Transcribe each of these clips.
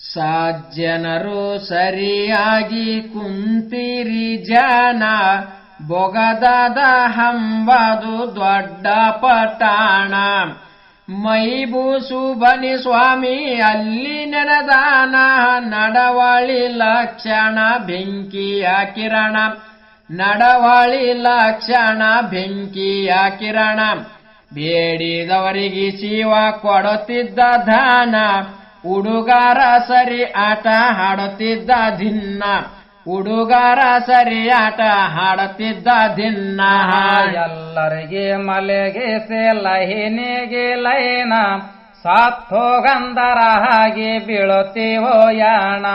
ಸಜ್ಜನರು ಸರಿಯಾಗಿ ಕುಂತಿರಿ ಜನ, ಬೊಗದದ ಹಂಬದು ದೊಡ್ಡ ಪಟ್ಟಣ. ಮೈಬೂಸು ಬನಿ ಸ್ವಾಮಿ ಅಲ್ಲಿ ನೆನೆದಾನ, ನಡವಳಿ ಲಕ್ಷಣ ಬೆಂಕಿಯ ಕಿರಣ. ನಡವಳಿ ಲಕ್ಷಣ ಬೆಂಕಿಯ ಕಿರಣ. ಬೇಡಿದವರಿಗೆ ಶಿವ ಕೊಡುತ್ತಿದ್ದ ದಾನ, ಹುಡುಗಾರ ಸರಿ ಆಟ ಹಾಡುತ್ತಿದ್ದ ದಿನ್ನ. ಹುಡುಗಾರ ಸರಿ ಆಟ ಹಾಡುತ್ತಿದ್ದ ದಿನ್ನ. ಎಲ್ಲರಿಗೆ ಮಲೆಗೆ ಲಹಿನಿಗೆ ಲೈನ, ಸತ್ತೋಗಂದರ ಹಾಗೆ ಬೀಳುತ್ತೀವೋ ಯಾಣ.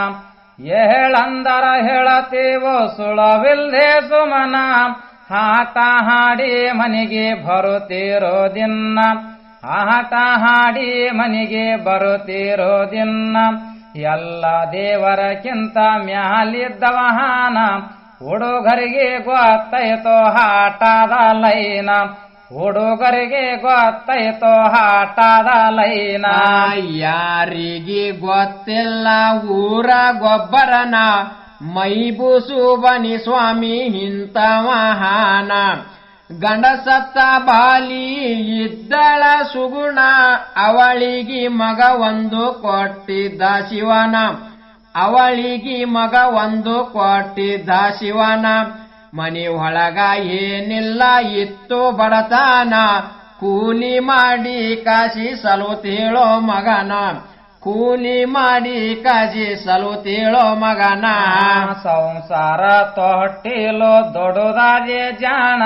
ಹೇಳಂದರ ಹೇಳತೀವೋ ಸುಳವಿಲ್ದೆ ಸುಮನ, ಆಟ ಹಾಡಿ ಮನೆಗೆ ಬರುತ್ತೀರೋ ದಿನ್ನ. ಆಟ ಹಾಡಿ ಮನೆಗೆ ಬರುತ್ತೀರೋ ದಿನ್ನ. ಎಲ್ಲ ದೇವರಕ್ಕಿಂತ ಮ್ಯಾಲಿದ್ದವಹಾನ, ಹುಡುಗರಿಗೆ ಗೊತ್ತಾಯ್ತೋ ಆಟದ ಲೈನ. ಹುಡುಗರಿಗೆ ಗೊತ್ತಾಯ್ತೋ ಆಟದ ಲೈನ. ಯಾರಿಗೆ ಗೊತ್ತಿಲ್ಲ ಊರ ಗೊಬ್ಬರನ, ಮೈಬೂಸು ಬನಿ ಸ್ವಾಮಿ ಇಂಥ ಮಹಾನ. ಗಂಡಸತ್ತ ಬಾಲಿ ಇದ್ದಳ ಸುಗುಣ, ಅವಳಿಗೆ ಮಗ ಒಂದು ಕೊಟ್ಟಿದ್ದ ಶಿವನ. ಅವಳಿಗೆ ಮಗ ಒಂದು ಕೊಟ್ಟಿದ್ದ ಶಿವನ. ಮನಿ ಒಳಗ ಏನಿಲ್ಲ ಇತ್ತು ಬಡತನ, ಕೂಲಿ ಮಾಡಿ ಕಾಸಿ ಸಲುತ್ತೇಳೋ ಮಗನ. ಕೂಲಿ ಮಾಡಿ ಕಾಸಿ ಸಲುತ್ತೇಳೋ ಮಗನ. ಸಂಸಾರ ತೊಟ್ಟಿಲೋ ದೊಡ್ಡದಾದೆ ಜಾಣ,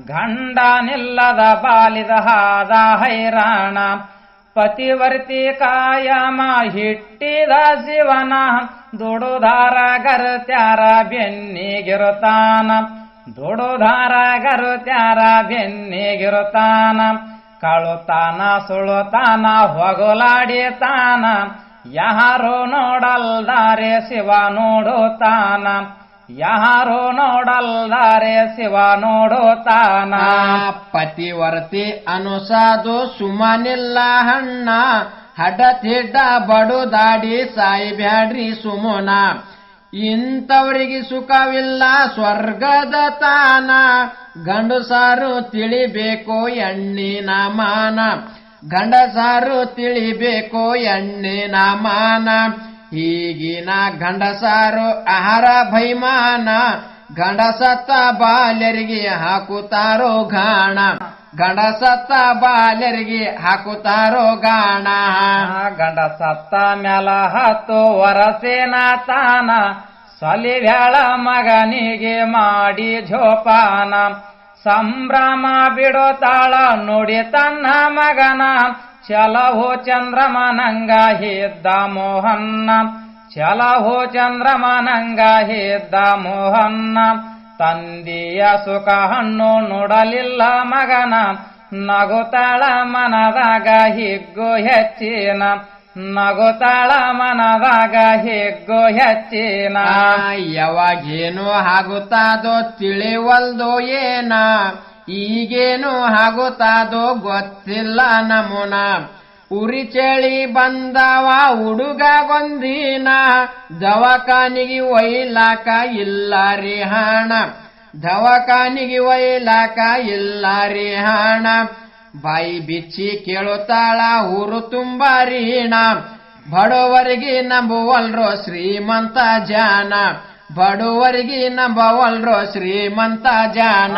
ಗಂಡನಿಲ್ಲದ ಬಾಲಿದ ಹಾದ ಹೈರಾಣ. ಪತಿವರ್ತಿ ಕಾಯಮ ಹಿಟ್ಟಿದ ಶಿವನ, ದುಡುದಾರ ಗರುತ್ಯಾರ ಬೆನ್ನಿಗಿರುತ್ತಾನ. ದುಡುದಾರ ಗರುತ್ಯಾರ ಬೆನ್ನಿಗಿರುತ್ತಾನ. ಕಳುತಾನ ಸುಳುತಾನ ಹೊಗಲಾಡಿತಾನ, ಯಾರು ನೋಡಲ್ದಾರೆ ಶಿವ ನೋಡುತ್ತಾನ. ಯಾರು ನೋಡಲ್ದಾರೆ ಶಿವ ನೋಡುತ್ತಾನ. ಪತಿವರ್ತಿ ಅನುಸಾದು ಸುಮನಿಲ್ಲ ಹಣ್ಣ, ಹಡತಿಡ್ಡ ಬಡುದಾಡಿ ಸಾಯಿಬ್ಯಾಡ್ರಿ ಸುಮುನ. ಇಂಥವರಿಗೆ ಸುಖವಿಲ್ಲ ಸ್ವರ್ಗದ ತಾನ, ಗಂಡಸಾರು ತಿಳಿಬೇಕು ಎಣ್ಣಿನ ಮಾನ. ಗಂಡಸಾರು ತಿಳಿಬೇಕು ಎಣ್ಣಿನ ಮಾನ. ಈಗಿನ ಗಂಡಸಾರು ಆಹಾರ ಭೈಮಾನ, ಗಂಡಸತ್ತ ಬಾಲ್ಯರಿಗೆ ಹಾಕುತ್ತಾರೋ ಗಾಣ. ಗಂಡಸತ್ತ ಬಾಲ್ಯರಿಗೆ ಹಾಕುತ್ತಾರೋ ಗಾಣ. ಗಂಡಸತ್ತ ಮ್ಯಾಲ ಹತ್ತು ವರಸೇನ ತಾನ, ಸಲಿವ್ಯಾಳ ಮಗನಿಗೆ ಮಾಡಿ ಜೋಪಾನ. ಸಂಭ್ರಮ ಬಿಡುತ್ತಾಳ ನುಡಿ ತನ್ನ ಮಗನ, ಚಲಹೋ ಚಂದ್ರಮನಂಗ ಹಿದ್ದ ಮೋಹನ್ನ. ಚಲಹೋ ಚಂದ್ರಮನಂಗ ಹಿದ್ದ ಮೋಹನ್ನ. ತಂದೆಯ ಸುಖ ಹಣ್ಣು ನೋಡಲಿಲ್ಲ ಮಗನ, ನಗುತ್ತಾಳ ಮನದಾಗ ಹಿಗ್ಗು ಹೆಚ್ಚಿನ. ನಗುತ್ತಾಳ ಮನದಾಗ ಹಿಗ್ಗು ಹೆಚ್ಚಿನ. ಯಾವಾಗೇನು ಆಗುತ್ತಾದೋ ತಿಳಿವಲ್ದೋ ಏನ, ಈಗೇನು ಆಗುತ್ತಾದೋ ಗೊತ್ತಿಲ್ಲ ನಮುನ. ಉರಿ ಚಳಿ ಬಂದವ ಹುಡುಗಗೊಂದಿನ, ದವಾಖಾನಿಗೆ ಒಯ್ಲಾಕ ಇಲ್ಲ ರೀ ಹಣ. ದವಾಖಾನಿಗೆ ಒಯ್ಲಾಕ ಇಲ್ಲ ರೀ ಹಣ. ಬಾಯಿ ಬಿಚ್ಚಿ ಕೇಳುತ್ತಾಳ ಊರು ತುಂಬ ರೀಣ, ಬಡವರಿಗೆ ನಂಬುವಲ್ರೋ ಶ್ರೀಮಂತ ಜಾನ. ಬಡವರಿಗೆ ನಂಬವಲ್ರೋ ಶ್ರೀಮಂತ ಜಾನ.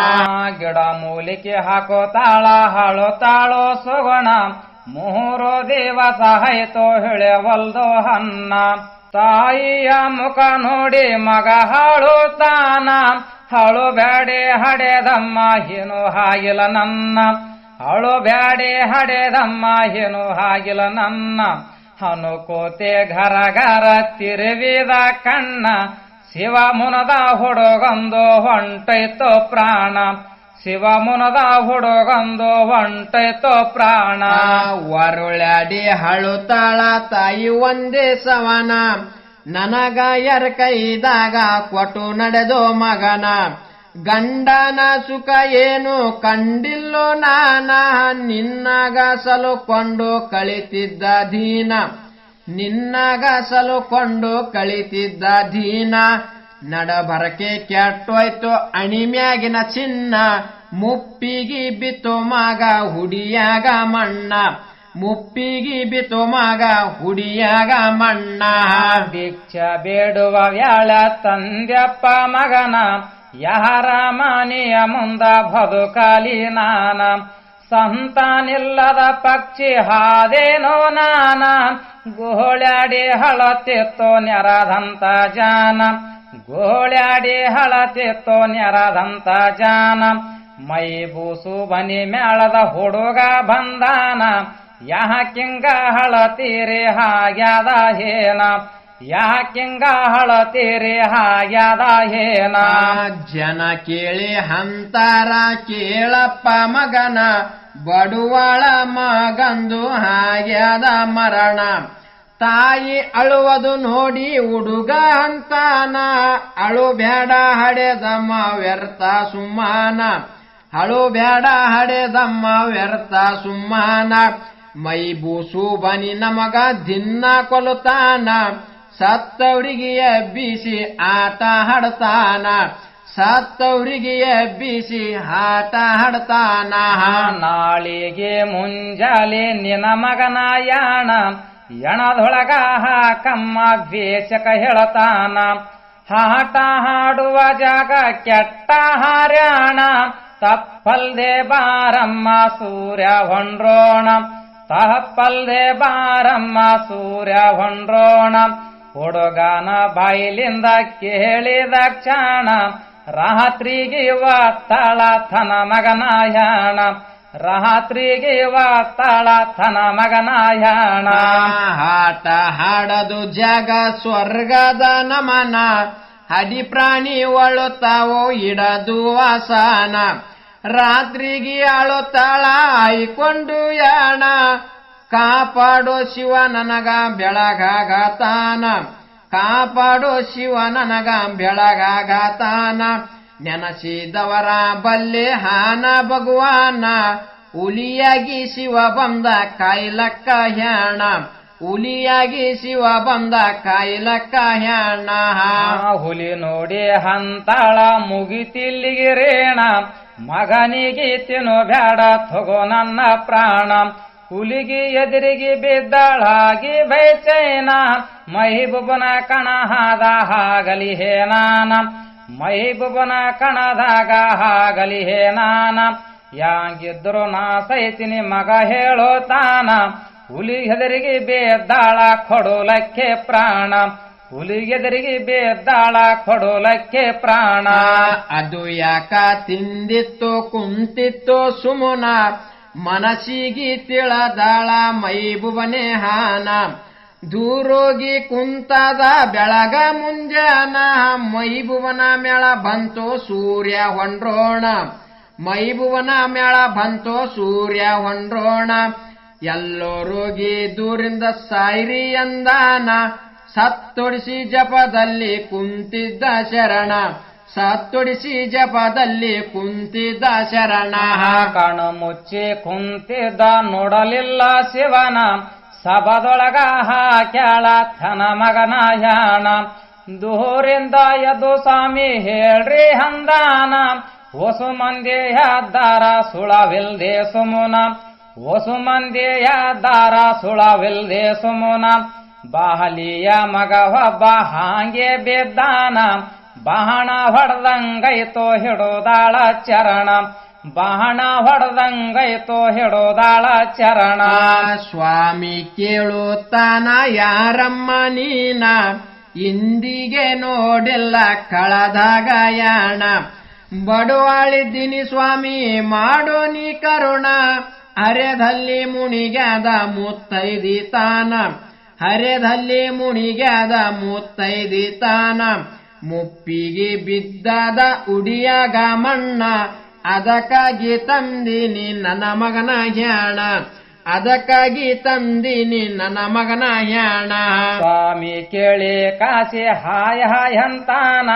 ಗಿಡ ಮೂಲಿಕೆ ಹಾಕೋತಾಳ ಹಾಳುತ್ತಾಳೋ ಸುಗುಣ, ಮೂರು ದಿವಸ ಆಯ್ತೋ ಹಿಳೆವಲ್ದೋ ಹನ್ನ. ತಾಯಿಯ ಮುಖ ನೋಡಿ ಮಗ ಹಾಳುತ್ತಾನ, ಹಾಳು ಬ್ಯಾಡೆ ಹಡೆದಮ್ಮ ಏನು ಹಾಗಿಲ್ಲ ನನ್ನ. ಹಾಳು ಬ್ಯಾಡೆ ಹಡೆದಮ್ಮ ಏನು ಹಾಗಿಲ್ಲ ನನ್ನ. ಅನುಕೋತೆ ಘರ ಘರ ತಿರುವಿದ ಕಣ್ಣ, ಶಿವ ಮುನದ ಹುಡುಗಂದು ಹೊಂಟೈತೋ ಪ್ರಾಣ. ಶಿವ ಮುನದ ಹುಡುಗಂದು ಹೊಂಟೈತೋ ಪ್ರಾಣ. ವರುಳಾಡಿ ಹಳುತ್ತಾಳ ತಾಯಿ ಒಂದೇ ಸವನ, ನನಗ ಕೈದಾಗ ಕೊಟ್ಟು ನಡೆದೋ ಮಗನ. ಗಂಡನ ಸುಖ ಏನು ಕಂಡಿಲ್ಲೋ ನಾನ, ನಿನ್ನಗ ಸಲುಕೊಂಡು ಕಳಿತಿದ್ದ ದೀನ. ನಿನ್ನಾಗ ಸಲುಕೊಂಡು ಕಳಿತಿದ್ದ ದೀನ ನಡಬರಕೆ ಕೆಟ್ಟೋಯ್ತು ಅಣಿಮ್ಯಾಗಿನ ಚಿನ್ನ ಮುಪ್ಪಿಗಿ ಬಿತ್ತು ಮಗ ಹುಡಿಯಾಗ ಮಣ್ಣ ಮುಪ್ಪಿಗಿ ಬಿತ್ತು ಮಗ ಹುಡಿಯಾಗ ಮಣ್ಣ ಭಿಕ್ಷ ಬೇಡುವ ವ್ಯಾಳ ತಂದ್ಯಪ್ಪ ಮಗನ ಯಾರ ಮನೆಯ ಮುಂದ ಬದುಕಾಲಿ ನಾನ ಸಂತಾನಿಲ್ಲದ ಪಕ್ಷಿ ಹಾದೇನೋ ನಾನ ಗೋಳ್ಯಾಡಿ ಹಳತಿತ್ತೋ ನೆರದಂತ ಜಾನ ಗೋಳ್ಯಾಡಿ ಹಳತಿತ್ತೋ ನೆರದಂತ ಜಾನ ಮೈ ಬೂಸು ಬನಿ ಮೇಳದ ಹುಡುಗ ಬಂದಾನ ಯಾಕಿಂಗ ಹಳತೀರಿ ಹಾಗ್ಯಾದ ಹೇನ ಯಾಕಿಂಗ ಹಳತೀರಿ ಹಾಗ್ಯಾದ ಹೇನ ಜನ ಕೇಳಿ ಹಂತಾರ ಕೇಳಪ್ಪ ಮಗನ ಬಡುವಾಳ ಮಗಂದು ಹಾಗ್ಯಾದ ಮರಣ ತಾಯಿ ಅಳುವುದು ನೋಡಿ ಹುಡುಗ ಅಂತಾನ ಅಳು ಬ್ಯಾಡ ಹಡೆದಮ್ಮ ವ್ಯರ್ಥ ಸುಮ್ಮಾನ ಅಳು ಬ್ಯಾಡ ಹಡೆದಮ್ಮ ವ್ಯರ್ಥ ಸುಮ್ಮಾನ ಮೈ ಬೂಸು ಬನಿ ನಮಗ ದಿನ್ನ ಕೊಲುತ್ತಾನ ಸತ್ತವರಿಗೆ ಎಬ್ಬಿಸಿ ಆಟ ಹಾಡ್ತಾನ ಸತ್ತವರಿಗೆ ಎಬ್ಬಿಸಿ ಆಟ ಹಾಡ್ತಾನ ನಾಳಿಗೆ ಮುಂಜಾಲೆ ನಿನ ಮಗನ ಯಾಣ ಎಣದೊಳಗ ಹಾಕಮ್ಮ ದ್ವೇಷಕ ಹೇಳತಾನ ಹಾಟ ಹಾಡುವ ಜಾಗ ಕೆಟ್ಟ ಹಾರ್ಯಾಣ ತಪ್ಪಲ್ದೆ ಬಾರಮ್ಮ ಸೂರ್ಯ ಹೊಂಡ್ರೋಣ ತಪ್ಪಲ್ದೆ ಬಾರಮ್ಮ ಸೂರ್ಯ ಹೊಂಡ್ರೋಣ ಹುಡುಗನ ಬಾಯಿಲಿಂದ ಕೇಳಿದ ಕ್ಷಣ ರಾತ್ರಿಗೆ ಒತ್ತಳ ತನ ಮಗನ ಯಾಣ ರಾತ್ರಿಗೆ ಒತ್ತಳ ತನ ಮಗನ ಯಾಣ ಆಟ ಹಾಡದು ಜಾಗ ಸ್ವರ್ಗದ ನಮನ ಹಡಿ ಪ್ರಾಣಿ ಒಳುತ್ತಾವೋ ಇಡದು ವಾಸನ ರಾತ್ರಿಗೆ ಅಳುತ್ತಾಳ ಆಯ್ಕೊಂಡು ಯಾಣ ಕಾಪಾಡೋ ಶಿವ ನನಗ ಬೆಳಗಾಗತಾನ ಕಾಪಾಡೋ ಶಿವ ನನಗ ಬೆಳಗಾಗತಾನ ನೆನಸಿದವರ ಬಲ್ಲೆ ಹಾನ ಭಗವಾನ ಹುಲಿಯಾಗಿ ಶಿವ ಬಂದ ಕಾಯ್ಲಕ್ಕ ಹ್ಯಾಣ ಹುಲಿಯಾಗಿ ಶಿವ ಬಂದ ಕಾಯ್ಲಕ್ಕ ಹ್ಯಾಣ ಹುಲಿ ನೋಡಿ ಹಂತಾಳ ಮುಗಿತಿಲ್ಲಿಗೆ ರೇಣ ಮಗನಿಗೆ ತಿನ್ನು ಬ್ಯಾಡ ತಗೋ ನನ್ನ ಪ್ರಾಣ ಹುಲಿಗೆ ಎದುರಿಗೆ ಬಿದ್ದಾಳಾಗಿ ಬೈಚೈನ ಮಹಿಬುಬನ ಕಣ ಹಾದ ಹಾಗಲಿ ಹೇನಾನ ಮಹಿಬುಬನ ಕಣದಾಗ ಹಾಗಲಿ ಹೇನಾನ ಯಾಂಗಿದ್ರು ನಾ ಸೈತಿನಿ ಮಗ ಹೇಳೋತಾನ ಹುಲಿ ಹೆದರಿಗೆ ಬೇದ್ದಾಳ ಕೊಡೋಲಕ್ಕೆ ಪ್ರಾಣ ಹುಲಿಗೆದರಿಗೆ ಬೇದ್ದಾಳ ಕೊಡೋಲಕ್ಕೆ ಪ್ರಾಣ ಅದು ಯಾಕ ತಿಂದಿತ್ತು ಕುಂತಿತ್ತು ಸುಮುನ ಮನಸ್ಸಿಗೆ ತಿಳದಾಳ ಮೈಬುಬನೆ ಹಾನ ದೂರೋಗಿ ಕುಂತದ ಬೆಳಗ ಮುಂಜಾನ ಮೈಬುಬನ ಮೇಳ ಬಂತು ಸೂರ್ಯ ಹೊಂಡ್ರೋಣ ಮೈಬುಬನ ಮೇಳ ಬಂತು ಸೂರ್ಯ ಹೊಂಡ್ರೋಣ ಎಲ್ಲೋರೋಗಿ ದೂರಿಂದ ಸಾಯ್ರಿ ಅಂದಾನ ಸತ್ತೊಡಿಸಿ ಜಪದಲ್ಲಿ ಕುಂತಿದ್ದ ಶರಣ ಸತ್ತೊಡಿಸಿ ಜಪದಲ್ಲಿ ಕುಂತಿದ್ದ ಶರಣ ಕಣ್ಣು ಮುಚ್ಚಿ ಕುಂತಿದ್ದ ನೋಡಲಿಲ್ಲ ಶಿವನ ಸಭದೊಳಗ ಹಾಕ್ಯಾಳ ತನ ಮಗನ ಯಾಣ ದೂರಿಂದ ಎದ್ದು ಸ್ವಾಮಿ ಹೇಳ್ರಿ ಹಂದಾನ ಹೊಸು ಮಂದಿ ಯಾದ್ದಾರ ಸುಳವಿಲ್ದೆ ಸುಮುನ ಹೊಸು ಮಂದಿ ಯಾದ್ದಾರ ಸುಳವಿಲ್ದೆ ಸುಮುನ ಬಾಹಲಿಯ ಮಗ ಒಬ್ಬ ಹಾಂಗೆ ಬಿದ್ದಾನ ಬಾಣ ಹೊಡೆದಂಗೈತೋ ಹಿಡೋದಾಳ ಚರಣ ಬಾಣ ಹೊಡೆದಂಗೈತೋ ಹಿಡೋದಾಳ ಚರಣ ಸ್ವಾಮಿ ಕೇಳುತ್ತಾನ ಯಾರಮ್ಮ ನೀನ ಇಂದಿಗೆ ನೋಡಿಲ್ಲ ಕಳದಾಗ ಯಾಣ ಬಡವಾಳಿದ್ದೀನಿ ಸ್ವಾಮಿ ಮಾಡೋ ನೀ ಕರುಣ ಹರೆದಲ್ಲಿ ಮುಣಿಗ್ಯಾದ ಮುತ್ತೈದಿ ತಾನ ಹರೆದಲ್ಲಿ ಮುಣಿಗ್ಯಾದ ಮುತ್ತೈದಿ ತಾನ ಮುಪ್ಪಿಗೆ ಬಿದ್ದದ ಉಡಿಯಾಗ ಮಣ್ಣ ಅದಕ್ಕಾಗಿ ತಂದಿನಿ ನನ್ನ ಮಗನ ಹ್ಯಾಣ ಅದಕ್ಕಾಗಿ ತಂದಿನಿ ನನ್ನ ಮಗನ ಹ್ಯಾಣ ಸ್ವಾಮಿ ಕೇಳಿ ಕಾಸಿ ಹಾಯ ಹಾಯ ಅಂತಾನ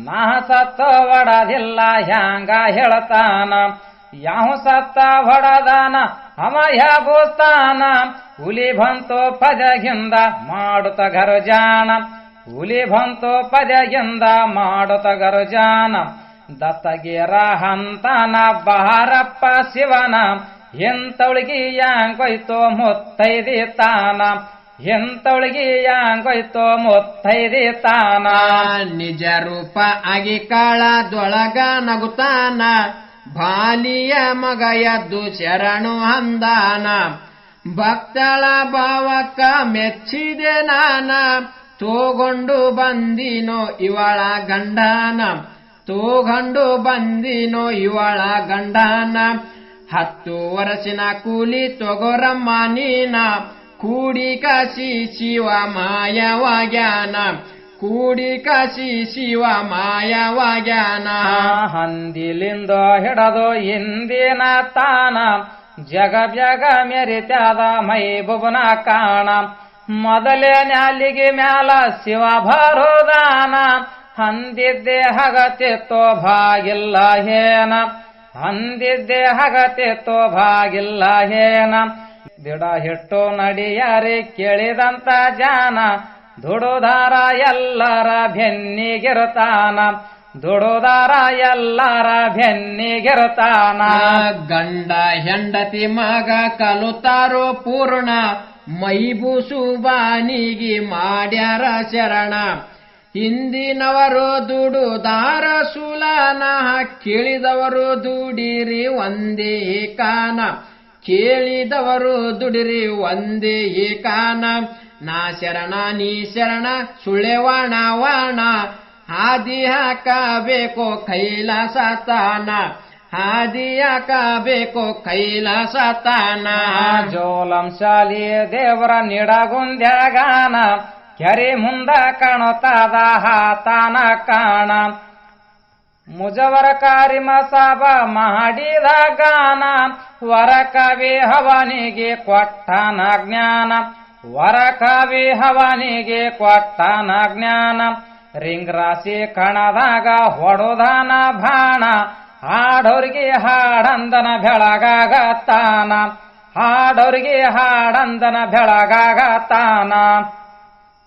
ನಾ ಸತ್ತ ಹೊಡದಿಲ್ಲ ಹ್ಯಾಂಗ ಹೇಳ್ತಾನ ಯಾವ ಸತ್ತ ಹೊಡದಾನ ಅಮಯ ಬೋಸ್ತಾನ ಹುಲಿ ಬಂತು ಪದಗಿಂದ ಮಾಡುತ್ತ ಗರುಜಾನ ಹುಲಿ ಬಂತು ಪದಗಿಂದ ಮಾಡುತ್ತ ಗರುಜಾನ ದತ್ತಗಿರ ಹಂತನ ಬಾರಪ್ಪ ಶಿವನ ಎಂತೊಳಗಿ ಯಾಂಗೊಯ್ತೋ ಮುತ್ತೈದಿ ತಾನ ಎಂತೊಳಗಿ ಯಾಂಗೊಯ್ತೋ ಮುತ್ತೈದಿ ತಾನ ನಿಜ ರೂಪ ಆಗಿ ಕಾಳದೊಳಗ ನಗುತ್ತಾನ ಬಾಲಿಯ ಮಗ ಎದ್ದು ಶರಣು ಅಂದಾನ ಭಕ್ತಳ ಭಾವಕ್ಕ ಮೆಚ್ಚಿದೆ ನಾನ ತೋಗೊಂಡು ಬಂದಿನೋ ಇವಳ ಗಂಡನ ತೋಗೊಂಡು ಬಂದಿನೋ ಇವಳ ಗಂಡನ 10 ವರ್ಷನ ಕೂಲಿ ತೊಗೊರಮ್ಮ ನೀನ ಕೂಡಿ ಕಾಶಿ ಶಿವ ಮಾಯವಾಗ್ಯಾನ ಕೂಡಿ ಕಾಶಿ ಶಿವ ಮಾಯವಾಗ್ಯಾನ ಹಂದಿಲಿಂದ ಹಿಡದು ಇಂದಿನ ತಾನ ಜಗ ಜಗ ಮೆರಿತ್ಯಾದ ಮೈಬುಬನ ಕಾಣ ಮೊದಲೇ ನ್ಯಾಲಿಗೆ ಮ್ಯಾಲ ಶಿವ ಭರೋದಾನ ಹಂದಿದ್ದೆ ಹಗತಿತ್ತೋ ಭಾಗಿಲ್ಲ ಹೇನ ಹಂದಿದ್ದೆ ಹಗತಿತ್ತೋ ಭಾಗಿಲ್ಲ ಹೇನ ದಿಡ ಹಿಟ್ಟು ನಡಿಯಾರಿ ಕೇಳಿದಂತ ಜಾನ ದುಡುದಾರ ಎಲ್ಲರ ಬೆನ್ನಿಗಿರುತ್ತಾನ ದುಡುದಾರ ಎಲ್ಲರ ಬೆನ್ನಿಗಿರುತ್ತಾನ ಗಂಡ ಹೆಂಡತಿ ಮಗ ಕಲುತ್ತಾರೋ ಪೂರ್ಣ ಮೈಬೂಸುಬಾನಿಗಿ ಮಾಡ್ಯಾರ ಶರಣ ಹಿಂದಿನವರು ದುಡುದಾರ ಸುಲಾನ ಕೇಳಿದವರು ದುಡಿರಿ ಒಂದೇ ಕಾನ ಕೇಳಿದವರು ದುಡಿರಿ ಒಂದೇ ಕಾನ ನಾ ಶರಣ ನೀ ಶರಣ ಸುಳೆವಾಣ ವಾಣ ಹಾದಿ ಹಾಕಬೇಕು ಕೈಲಾಸ ತಾನ ಹಾದಿ ಹಾಕಬೇಕು ಕೈಲಾಸ ತಾನ ಜೋಲಂ ಶಾಲಿ ದೇವರ ನಿಡಗುಂದ್ಯಾಗಾನ ಕೆರೆ ಮುಂದ ಕಾಣುತ್ತಾದ ಹಾತಾನ ಕಾಣ ಮುಜವರ ಕಾರಿಮ ಸಾಬ ಮಾಡಿದ ಗಾನ ವರ ಕವಿ ಹವನಿಗೆ ಕೊಟ್ಟನ ಜ್ಞಾನ ವರ ಕವಿ ಹವನಿಗೆ ಕೊಟ್ಟನ ಜ್ಞಾನ ರಿಂಗ್ರಾಸಿ ಕಣದಾಗ ಹೊಡುದಾನ ಬಾಣ ಹಾಡೋರ್ಗೆ ಹಾಡಂದನ ಬೆಳಗಾಗತ್ತಾನ ಹಾಡೋರ್ಗೆ ಹಾಡಂದನ ಬೆಳಗಾಗತ್ತಾನ